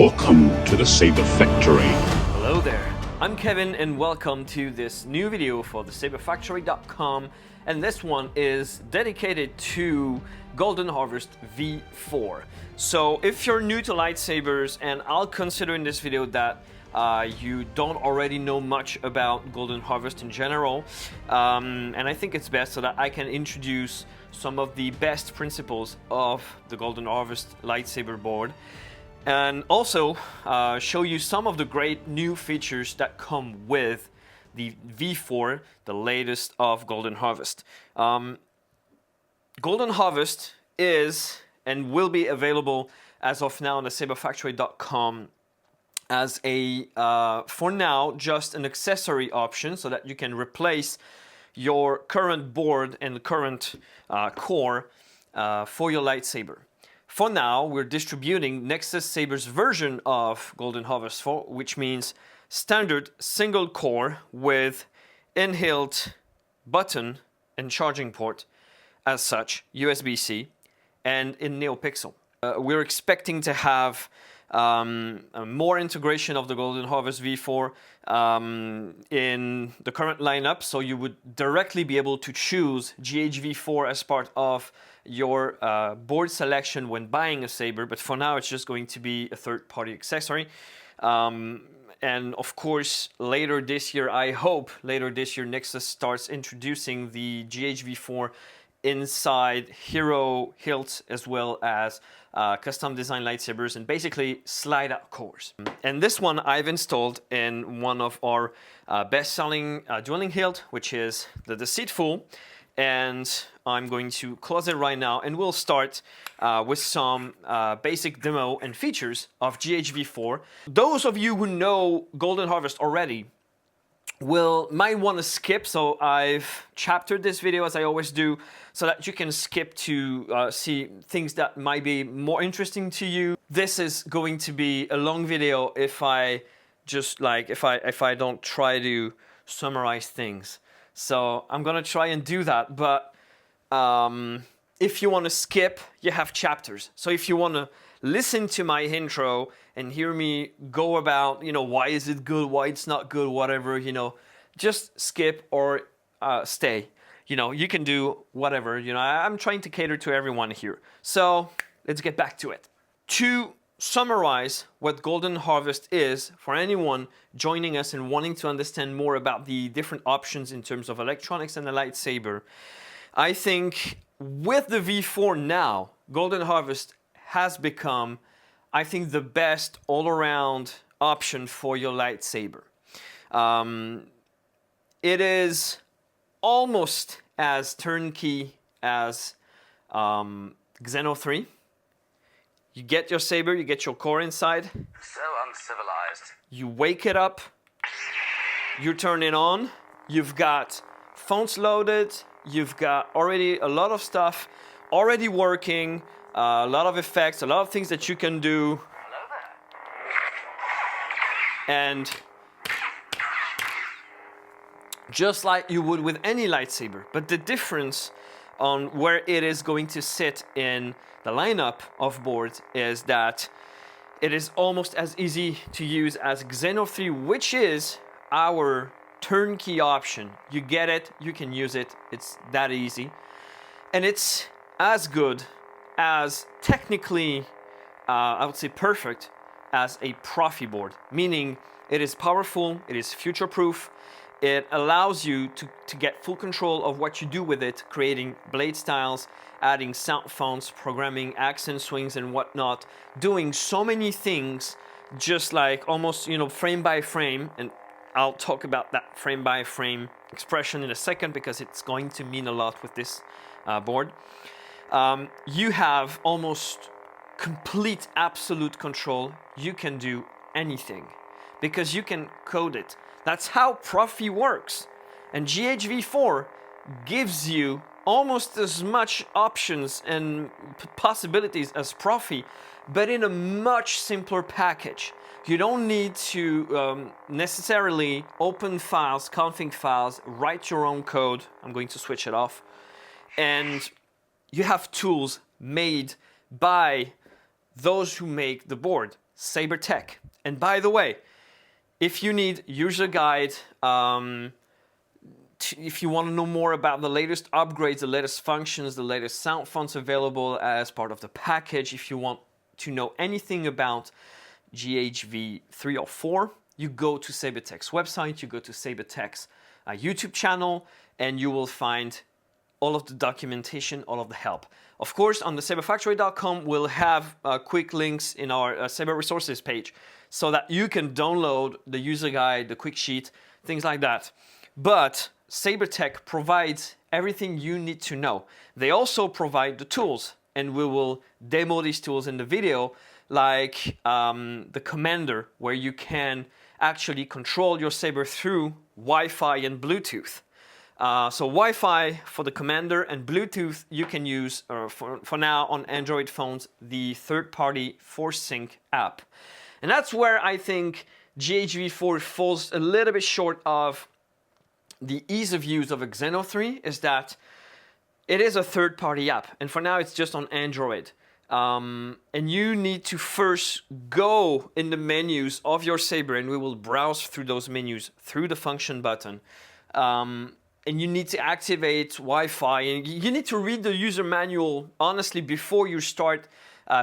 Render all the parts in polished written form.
Welcome to the Saber Factory. Hello there, I'm Kevin and welcome to this new video for the SABERTEC, and this one is dedicated to Golden Harvest V4. So if you're new to lightsabers, and I'll consider in this video that you don't already know much about Golden Harvest in general, and I think it's best so that I can introduce some of the best principles of the Golden Harvest lightsaber board, and also show you some of the great new features that come with the V4, the latest of Golden Harvest. Golden Harvest is and will be available as of now on the SABERFactory.com as a, for now, just an accessory option so that you can replace your current board and current core for your lightsaber. For now, we're distributing Nexus Saber's version of Golden Harvest 4, which means standard single core with in-hilt button and charging port as such, USB-C, and in NeoPixel. We're expecting to have more integration of the Golden Harvest V4 in the current lineup, so you would directly be able to choose GHv4 as part of your board selection when buying a saber, but for now it's just going to be a third-party accessory. And of course, later this year, I hope later this year, Nexus starts introducing the GHv4 inside hero hilts as well as custom design lightsabers and basically slide out cores. And this one I've installed in one of our best-selling dueling hilt, which is the Deceitful, and I'm going to close it right now, and we'll start with some basic demo and features of GHv4. Those of you who know Golden Harvest already might want to skip, so I've chaptered this video as I always do, so that you can skip to see things that might be more interesting to you. This is going to be a long video if I don't try to summarize things. So I'm gonna try and do that, but if you want to skip, you have chapters. So if you want to listen to my intro and hear me go about, why is it good, why it's not good, whatever, just skip or stay. You can do whatever, I'm trying to cater to everyone here. So let's get back to it. To summarize what Golden Harvest is for anyone joining us and wanting to understand more about the different options in terms of electronics and the lightsaber, I think with the V4 now, Golden Harvest has become, I think, the best all-around option for your lightsaber. It is almost as turnkey as Xeno 3. You get your saber, you get your core inside. So uncivilized. You wake it up, you turn it on, you've got phones loaded, you've got already a lot of stuff already working, a lot of effects, a lot of things that you can do. Hello there. And just like you would with any lightsaber, but the difference on where it is going to sit in the lineup of boards is that it is almost as easy to use as Xeno 3, which is our turnkey option. You get it, you can use it, it's that easy. And it's as good as technically, I would say perfect, as a Profi board, meaning it is powerful, it is future-proof, it allows you to get full control of what you do with it, creating blade styles, adding sound fonts, programming accent swings and whatnot, doing so many things just like almost, frame by frame. And I'll talk about that frame by frame expression in a second because it's going to mean a lot with this board. You have almost complete absolute control. You can do anything because you can code it. That's how Profi works. And GHv4 gives you almost as much options and possibilities as Profi, but in a much simpler package. You don't need to necessarily open files, config files, write your own code. I'm going to switch it off. And you have tools made by those who make the board. SABERTEC. And by the way, if you need user guide, if you want to know more about the latest upgrades, the latest functions, the latest sound fonts available as part of the package, if you want to know anything about GHv3 or 4, you go to SABERTEC's website, you go to SABERTEC's YouTube channel, and you will find all of the documentation, all of the help. Of course, on the saberfactory.com, we'll have quick links in our Saber resources page so that you can download the user guide, the quick sheet, things like that. But SABERTEC provides everything you need to know. They also provide the tools, and we will demo these tools in the video, like the commander, where you can actually control your Saber through Wi-Fi and Bluetooth. So Wi-Fi for the commander, and Bluetooth you can use for now on Android phones, the third-party ForceSync app. And that's where I think GHv4 falls a little bit short of the ease of use of Xeno 3, is that it is a third-party app, and for now it's just on Android. And you need to first go in the menus of your Saber, and we will browse through those menus through the function button. And you need to activate Wi-Fi, and you need to read the user manual honestly before you start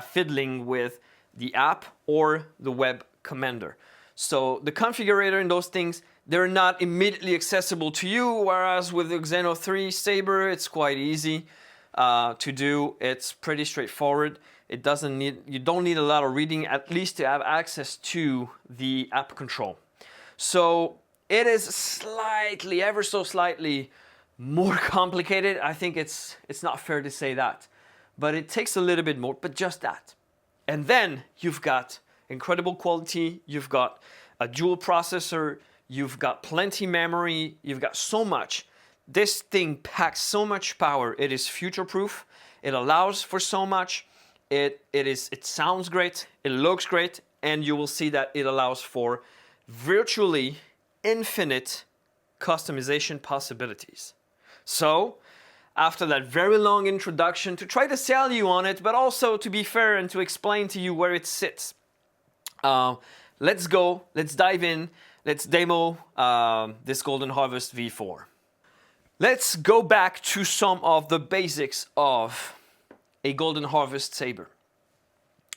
fiddling with the app or the web commander. So the configurator and those things, they're not immediately accessible to you, whereas with the Xeno 3 Saber, it's quite easy to do. It's pretty straightforward. You don't need a lot of reading, at least to have access to the app control. So it is slightly, ever so slightly more complicated. I think it's not fair to say that, but it takes a little bit more, but just that. And then you've got incredible quality, you've got a dual processor, you've got plenty memory, you've got so much. This thing packs so much power. It is future-proof. It allows for so much. It sounds great. It looks great, and you will see that it allows for virtually infinite customization possibilities. So, after that very long introduction to try to sell you on it, but also to be fair and to explain to you where it sits, let's go. Let's dive in. Let's demo this Golden Harvest V4. Let's go back to some of the basics of a Golden Harvest Saber.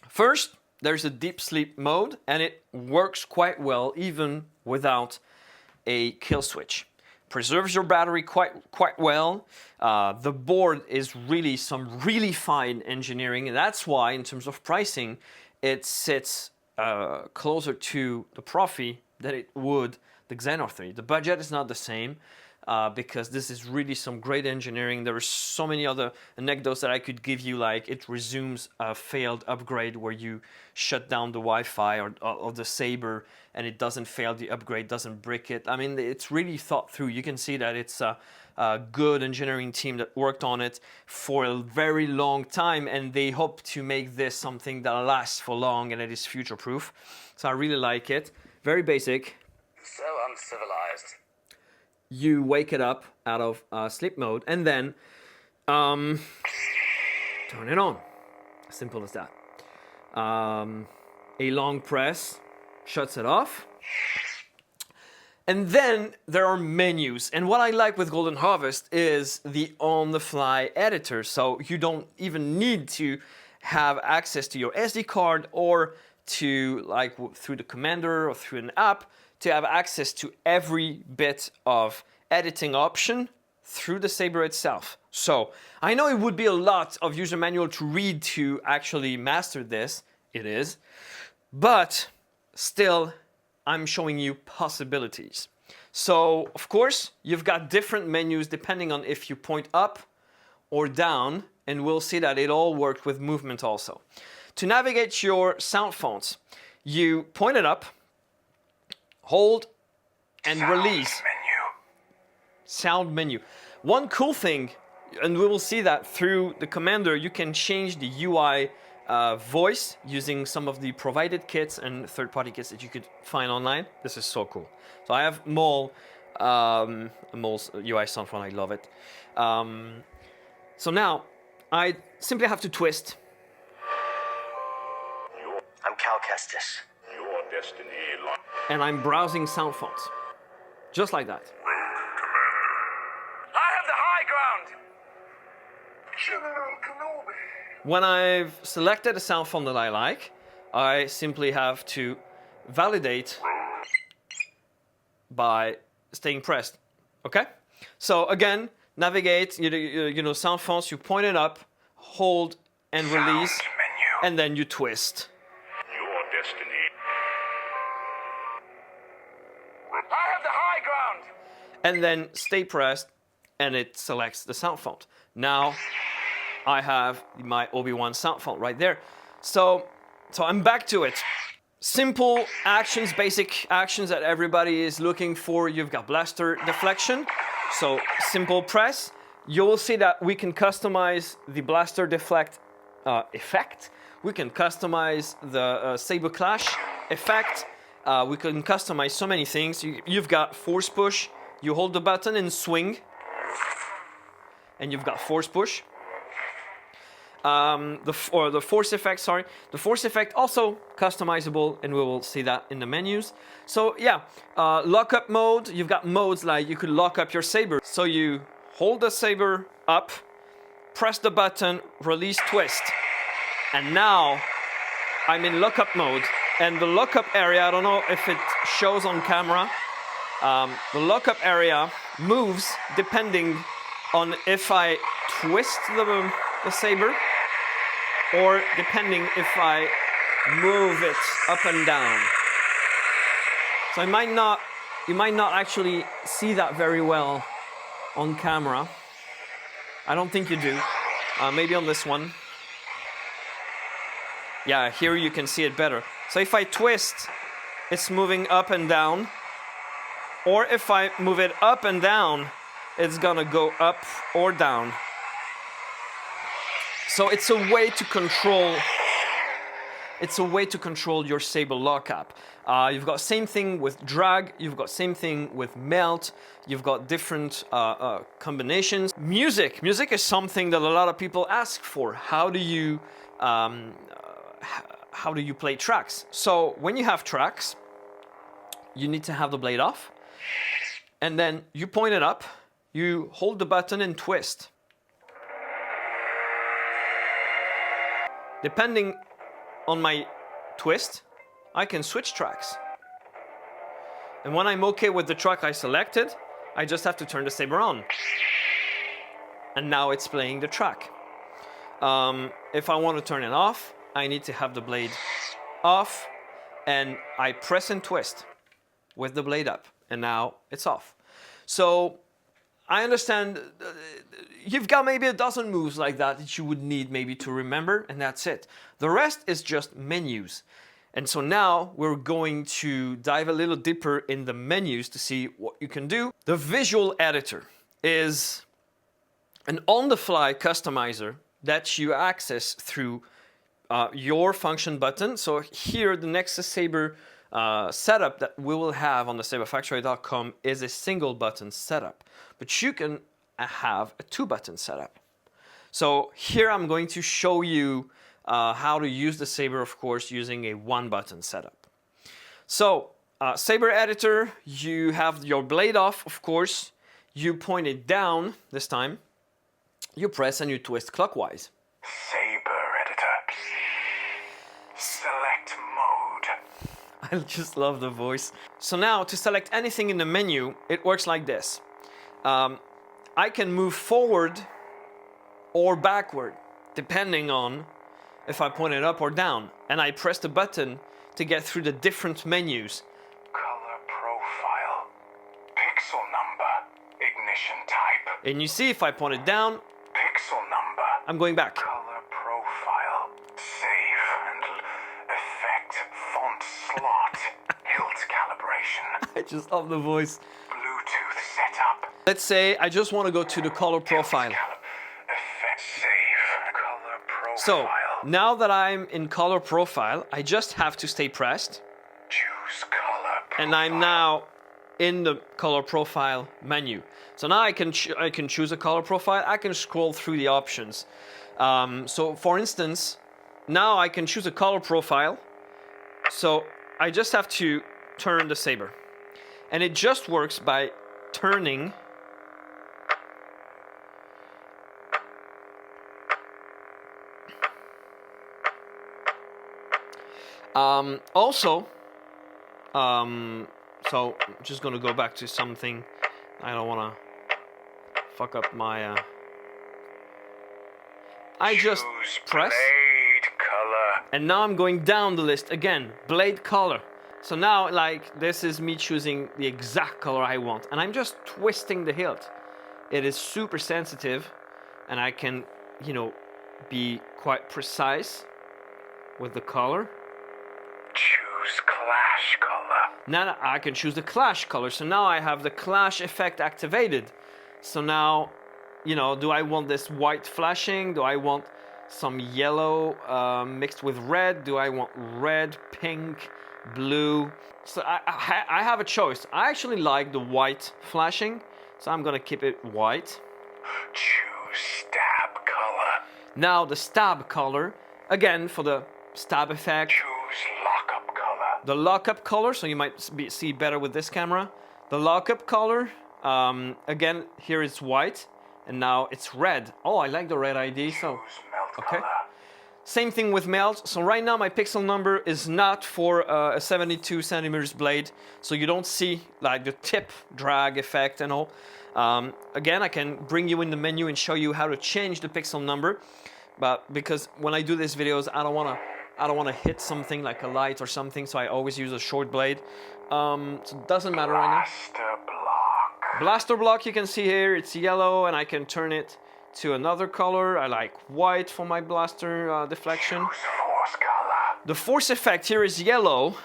First, there's a deep sleep mode, and it works quite well even without a kill switch. Preserves your battery quite well. The board is really some really fine engineering, and that's why in terms of pricing it sits closer to the Profi than it would the Xeno 3. The budget is not the same because this is really some great engineering. There are so many other anecdotes that I could give you, like it resumes a failed upgrade where you shut down the Wi-Fi or the Saber and it doesn't fail the upgrade, doesn't brick it. I mean, it's really thought through. You can see that it's a good engineering team that worked on it for a very long time, and they hope to make this something that lasts for long and it is future-proof. So I really like it. Very basic. So uncivilized. You wake it up out of sleep mode and then turn it on. Simple as that. A long press shuts it off. And then there are menus. And what I like with Golden Harvest is the on-the-fly editor. So you don't even need to have access to your SD card or to, like, through the commander or through an app, to have access to every bit of editing option through the Saber itself. So I know it would be a lot of user manual to read to actually master this. It is. But still, I'm showing you possibilities. So, of course, you've got different menus depending on if you point up or down, and we'll see that it all worked with movement also. To navigate your sound fonts, you point it up, hold, and release. Sound menu. One cool thing, and we will see that through the commander, you can change the UI voice using some of the provided kits and third-party kits that you could find online. This is so cool. So I have Mol's UI sound font. I love it. So now I simply have to twist. I'm Cal test this. Your destiny lies. And I'm browsing sound fonts. Just like that. I have the high ground! General Kenobi. When I've selected a sound font that I like, I simply have to validate by staying pressed. Okay? So again, navigate, you know, sound fonts, you point it up, hold and release, and then you twist. Your destiny. I have the high ground! And then stay pressed, and it selects the sound font. Now I have my Obi-Wan sound font right there. So I'm back to it. Simple actions, basic actions that everybody is looking for. You've got blaster deflection. So simple press. You'll see that we can customize the blaster deflect effect. We can customize the saber clash effect. We can customize so many things. You've got force push. You hold the button and swing. And you've got force push. The force effect, sorry. The force effect also customizable, and we will see that in the menus. So yeah, lockup mode, you've got modes like you could lock up your saber. So you hold the saber up, press the button, release twist. And now I'm in lockup mode. And the lockup area, I don't know if it shows on camera, the lockup area moves depending on if I twist the saber, or depending if I move it up and down. So you might not actually see that very well on camera. I don't think you do. Maybe on this one. Yeah, here you can see it better. So if I twist, it's moving up and down. Or if I move it up and down, it's gonna go up or down. So it's a way to control. It's a way to control your saber lockup. You've got same thing with drag. You've got same thing with melt. You've got different combinations. Music is something that a lot of people ask for. How do you play tracks? So when you have tracks, you need to have the blade off, and then you point it up. You hold the button and twist. Depending on my twist, I can switch tracks. And when I'm okay with the track I selected, I just have to turn the saber on. And now it's playing the track. If I want to turn it off, I need to have the blade off, and I press and twist with the blade up, and now it's off. So I understand you've got maybe a dozen moves like that you would need maybe to remember, and that's it. The rest is just menus. And so now we're going to dive a little deeper in the menus to see what you can do. The visual editor is an on-the-fly customizer that you access through your function button. So here, the Nexus Saber setup that we will have on the SABERFactory.com is a single button setup, but you can have a 2-button setup. So here I'm going to show you how to use the Saber, of course, using a 1-button setup. So Saber editor, you have your blade off, of course. You point it down this time. You press and you twist clockwise. Saber editor. Select mode. I just love the voice. So now to select anything in the menu, it works like this. I can move forward or backward, depending on if I point it up or down. And I press the button to get through the different menus. Color profile. Pixel number. Ignition type. And you see if I point it down, Pixel number. I'm going back. Color profile. Save and effect. Font slot. Hilt calibration. I just love the voice. Bluetooth setup. Let's say I just want to go to the color profile. Effect. Save. Color profile. So now that I'm in color profile, I just have to stay pressed. Choose color profile. And I'm now in the color profile menu. So now I can choose a color profile. I can scroll through the options. So for instance, now I can choose a color profile, So I just have to turn the saber. And it just works by turning so I'm just gonna go back to something. I don't wanna fuck up my I just press blade color. and now I'm going down the list again, blade color. So now like this is me choosing the exact color I want and I'm just twisting the hilt. It is super sensitive and I can, you know, be quite precise with the color. Choose clash color. Now I can choose the clash color. So now I have the clash effect activated. So now, you know, do I want this white flashing? Do I want some yellow mixed with red? Do I want red, pink, blue? So I have a choice. I actually like the white flashing. So I'm gonna keep it white. Choose stab color. Now the stab color, again for the stab effect. Choose lockup color. The lockup color, so you might see better with this camera. The lockup color, again, here it's white, and now it's red. Oh, I like the red ID, so... Choose melt Okay. color. Same thing with melt. So right now my pixel number is not for a 72 centimeters blade, so you don't see like the tip drag effect and all. Again, I can bring you in the menu and show you how to change the pixel number, but because when I do these videos, I don't wanna hit something like a light or something, so I always use a short blade. So it doesn't matter right now. Blaster block. Blaster block, you can see here, it's yellow, and I can turn it to another color. I like white for my blaster deflection. Choose force color. The force effect here is yellow,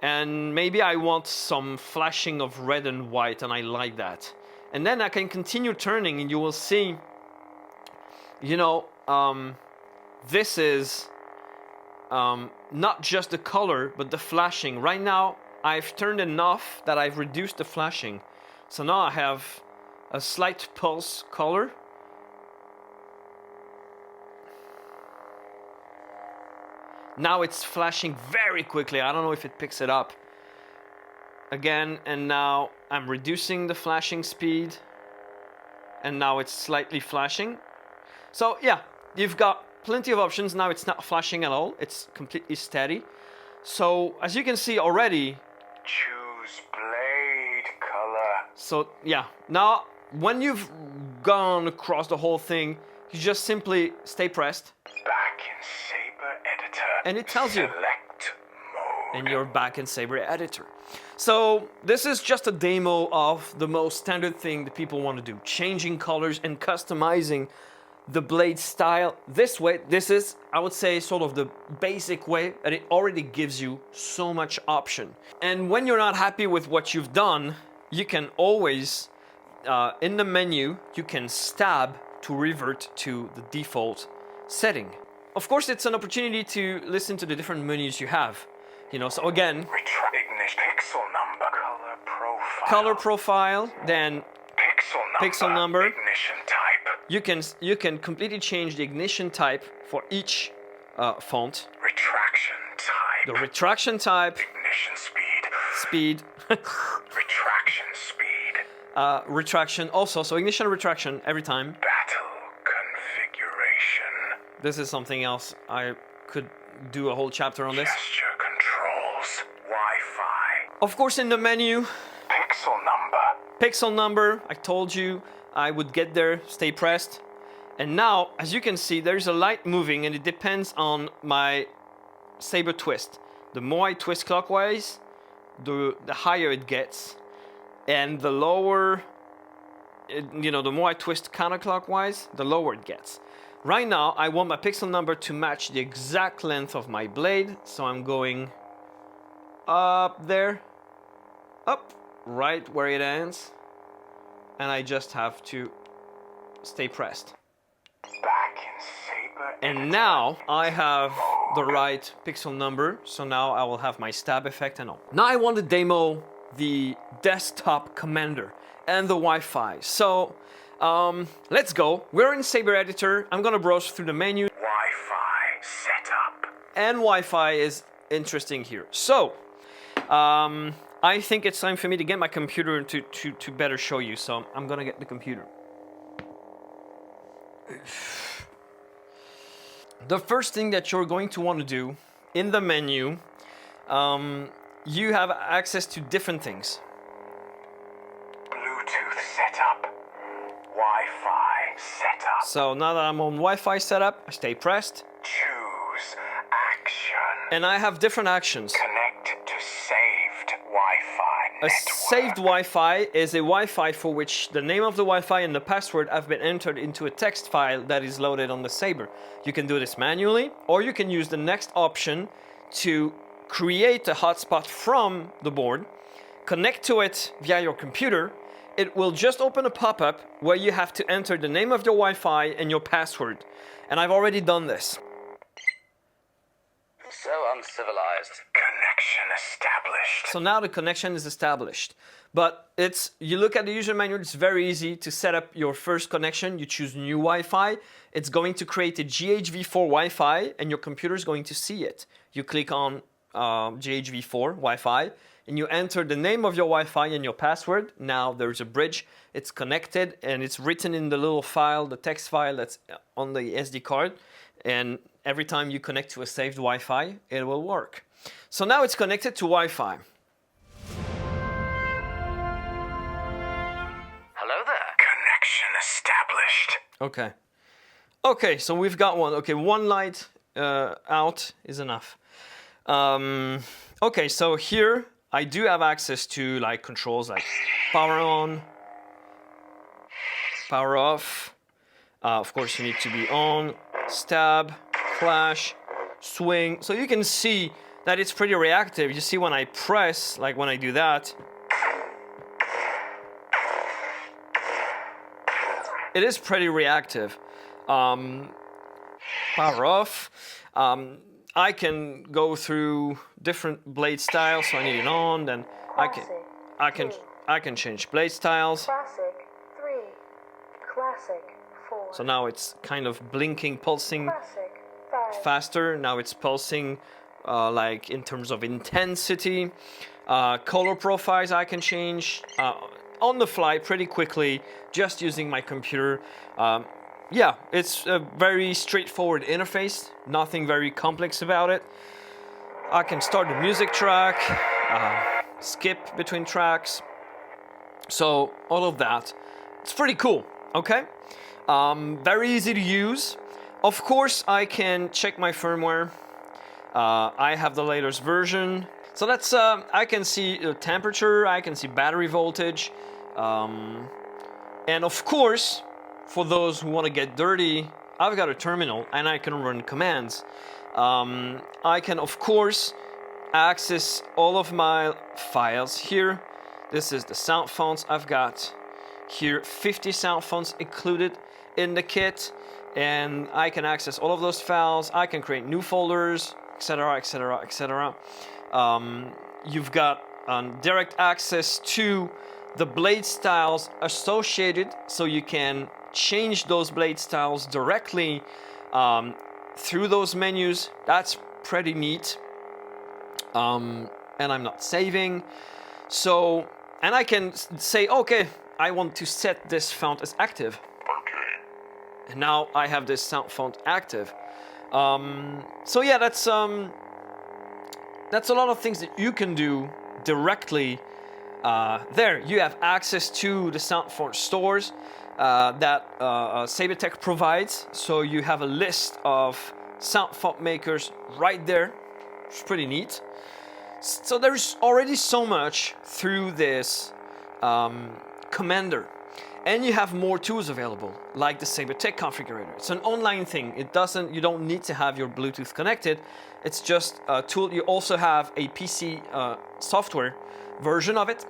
and maybe I want some flashing of red and white, and I like that. And then I can continue turning, and you will see, you know, this is not just the color, but the flashing. Right now, I've turned enough that I've reduced the flashing. So now I have a slight pulse color. Now it's flashing very quickly. I don't know if it picks it up. Again, and now I'm reducing the flashing speed. And now it's slightly flashing. So yeah, you've got plenty of options. Now it's not flashing at all. It's completely steady. So as you can see already. Choose blade color. So yeah, now when you've gone across the whole thing, you just simply stay pressed. Back in Saber editor. And it tells you. Select mode. And you're back in Saber editor. So this is just a demo of the most standard thing that people want to do. Changing colors and customizing the blade style this way. This is, I would say, sort of the basic way, and it already gives you so much option. And when you're not happy with what you've done, you can always, in the menu, you can stab to revert to the default setting. Of course, it's an opportunity to listen to the different menus you have. You know, so again, Retract ignition. Pixel number. Color profile. color profile, then Pixel number. Pixel number. Ignition type. you can completely change the ignition type for each font. Retraction type. The retraction type, Ignition speed. speed, Retraction speed. retraction also, so ignition retraction every time. Battle configuration. This is something else. I could do a whole chapter on this. Gesture controls. Wi-Fi. Of course, in the menu, Pixel number. pixel number, I told you I would get there, stay pressed. And now, as you can see, there's a light moving and it depends on my saber twist. The more I twist clockwise, the higher it gets. And the lower, the more I twist counterclockwise, the lower it gets. Right now, I want my pixel number to match the exact length of my blade. So I'm going up there, up, right where it ends. And I just have to stay pressed. Back in Saber. And now I have the right pixel number, so now I will have my stab effect and all. Now I want to demo the desktop commander and the Wi-Fi. So let's go. We're in Saber Editor. I'm gonna browse through the menu. Wi-Fi setup. And Wi-Fi interesting here. So, I think it's time for me to get my computer to better show you. So I'm gonna get the computer. The first thing that you're going to want to do in the menu, you have access to different things. Bluetooth setup. Wi-Fi setup. So now that I'm on Wi-Fi setup, I stay pressed. Choose action. And I have different actions. Connect to saved Wi-Fi A network. saved Wi-Fi is a Wi-Fi for which the name of the Wi-Fi and the password have been entered into a text file that is loaded on the Saber. You can do this manually, or you can use the next option to create a hotspot from the board, connect to it via your computer. It will just open a pop-up where you have to enter the name of your Wi-Fi and your password. And I've already done this. So uncivilized. Connection established. So now the connection is established. But you look at the user manual, it's very easy to set up your first connection. You choose new Wi-Fi. It's going to create a GHv4 Wi-Fi and your computer is going to see it. You click on GHv4 Wi-Fi and you enter the name of your Wi-Fi and your password. Now there's a bridge. It's connected and it's written in the little file, the text file that's on the SD card. And every time you connect to a saved Wi-Fi, it will work. So now it's connected to Wi-Fi. Hello there. Connection established. Okay. Okay, so we've got one. Okay, one light out is enough. Okay, so here I do have access to like controls like power on, power off. Of course, you need to be on, stab, flash, swing. So you can see that it's pretty reactive. You see when I press, like when I do that, it is pretty reactive. Power off. I can go through different blade styles. So I need it on, then I can change blade styles. Classic 3, Classic 4. So now it's kind of blinking, pulsing Classic 5. faster. Now it's pulsing like in terms of intensity. Color profiles I can change on the fly pretty quickly just using my computer. Yeah, it's a very straightforward interface, nothing very complex about it. I can start the music track, skip between tracks. So all of that, it's pretty cool, okay? Very easy to use. Of course, I can check my firmware. I have the latest version. So that's, I can see the temperature, I can see battery voltage. And of course, for those who want to get dirty, I've got a terminal and I can run commands. I can, of course, access all of my files here. This is the sound fonts. I've got here 50 sound fonts included in the kit, and I can access all of those files. I can create new folders, etc., etc., etc. You've got direct access to the blade styles associated, so you can change those blade styles directly through those menus. That's pretty neat. And I'm not saving. So, and I can say, okay, I want to set this font as active. Okay. And now I have this sound font active. So yeah, that's a lot of things that you can do directly. There, you have access to the sound font stores that SABERTEC provides. So you have a list of sound font makers right there. It's pretty neat. So there's already so much through this commander. And you have more tools available, like the SABERTEC configurator. It's an online thing. You don't need to have your Bluetooth connected. It's just a tool. You also have a PC software version of it.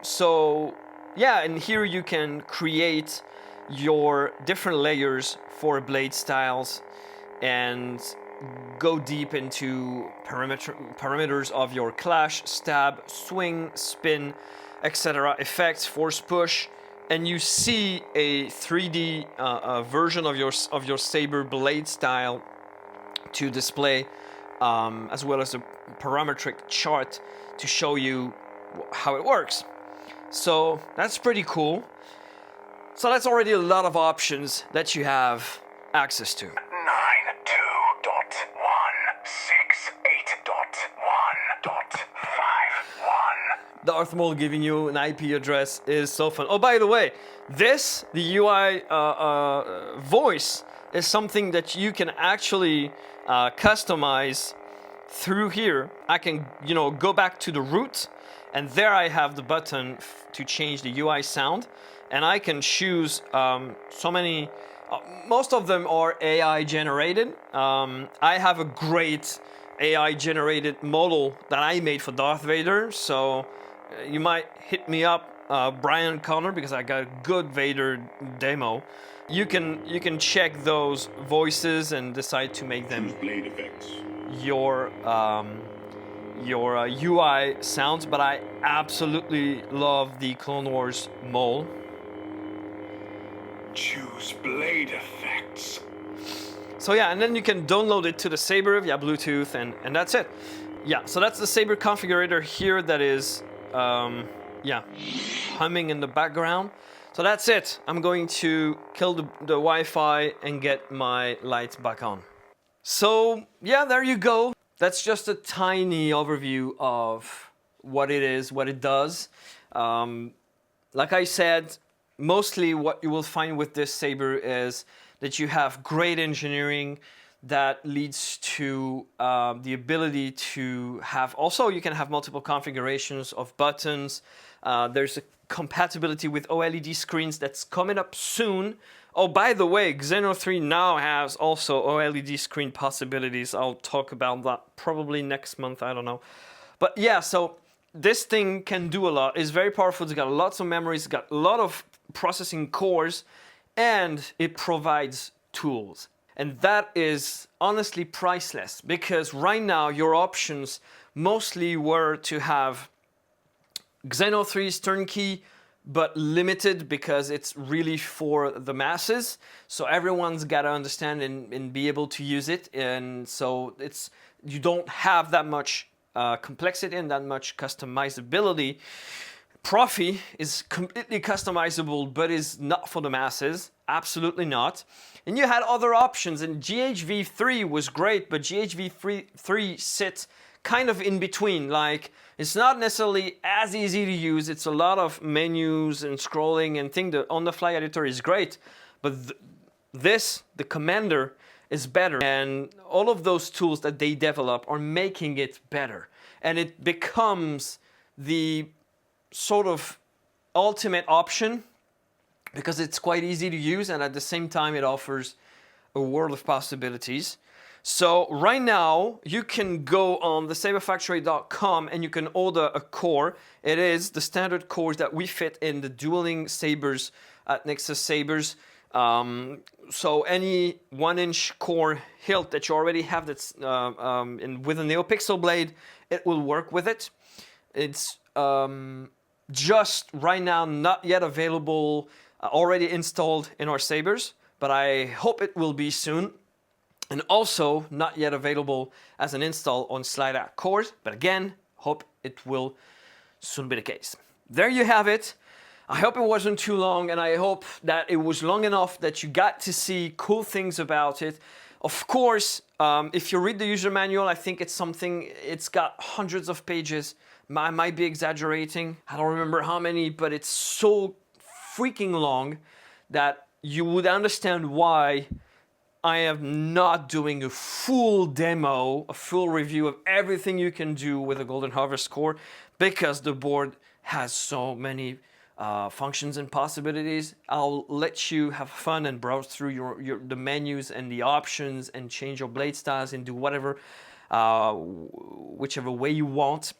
So yeah, and here you can create your different layers for blade styles and go deep into parameters of your clash, stab, swing, spin, etc., effects, force push, and you see a 3D version of your Saber blade style to display as well as a parametric chart to show you how it works. So that's pretty cool. So that's already a lot of options that you have access to. 92.168.1.51. Darth Maul giving you an IP address is so fun. Oh, by the way, the UI voice is something that you can actually customize through here. I can, go back to the root, and there I have the button to change the UI sound, and I can choose so many. Most of them are AI generated. I have a great AI generated model that I made for Darth Vader, so you might hit me up, Brian Connor, because I got a good Vader demo. You can check those voices and decide to make them your UI sounds. But I absolutely love the Clone Wars Maul. Choose blade effects. So yeah, and then you can download it to the Saber via Bluetooth, and that's it. Yeah, so that's the Saber configurator here that is, humming in the background. So that's it. I'm going to kill the Wi-Fi and get my lights back on. So yeah, there you go. That's just a tiny overview of what it is, what it does. Like I said, mostly what you will find with this Saber is that you have great engineering that leads to the ability to have, also you can have multiple configurations of buttons. There's a compatibility with OLED screens that's coming up soon. Oh, by the way, Xeno 3 now has also OLED screen possibilities. I'll talk about that probably next month, I don't know. But yeah, so this thing can do a lot. It's very powerful. It's got lots of memory. It's got a lot of processing cores, and it provides tools. And that is honestly priceless, because right now your options mostly were to have Xeno 3's turnkey, but limited because it's really for the masses. So everyone's got to understand and be able to use it. And so you don't have that much complexity and that much customizability. Profi is completely customizable, but is not for the masses. Absolutely not. And you had other options, and GHv4 was great, but GHv4 sits kind of in between. Like, it's not necessarily as easy to use. It's a lot of menus and scrolling and things. The on-the-fly editor is great, but the Commander is better. And all of those tools that they develop are making it better. And it becomes the sort of ultimate option because it's quite easy to use, and at the same time it offers a world of possibilities. So right now you can go on the SABERFactory.com and you can order a core. It is the standard cores that we fit in the dueling sabers at Nexus Sabers. So any 1-inch core hilt that you already have that's with a NeoPixel blade, it will work with it. It's just right now not yet available, already installed in our Sabers, but I hope it will be soon. And also not yet available as an install on slide-out cores, but again, hope it will soon be the case. There you have it. I hope it wasn't too long, and I hope that it was long enough that you got to see cool things about it. Of course, if you read the user manual, I think it's got hundreds of pages. I might be exaggerating. I don't remember how many, but it's so freaking long that you would understand why I am not doing a full demo, a full review of everything you can do with a Golden Harvest core, because the board has so many functions and possibilities. I'll let you have fun and browse through the menus and the options and change your blade styles and do whatever, whichever way you want.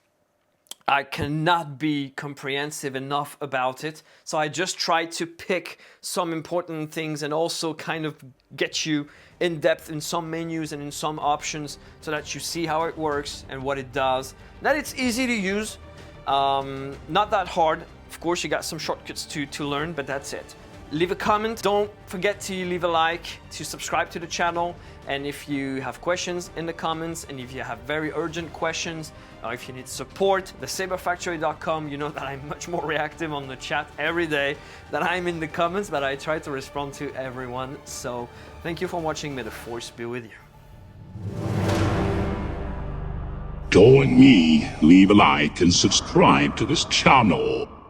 I cannot be comprehensive enough about it, so I just try to pick some important things and also kind of get you in depth in some menus and in some options so that you see how it works and what it does. That it's easy to use, not that hard. Of course, you got some shortcuts to learn, but that's it. leave a comment. Don't forget to leave a like, to subscribe to the channel. And if you have questions in the comments, and if you have very urgent questions, or if you need support, the SABERFactory.com, you know that I'm much more reactive on the chat every day than I'm in the comments, but I try to respond to everyone. So thank you for watching. May the Force be with you. Join me, leave a like and subscribe to this channel.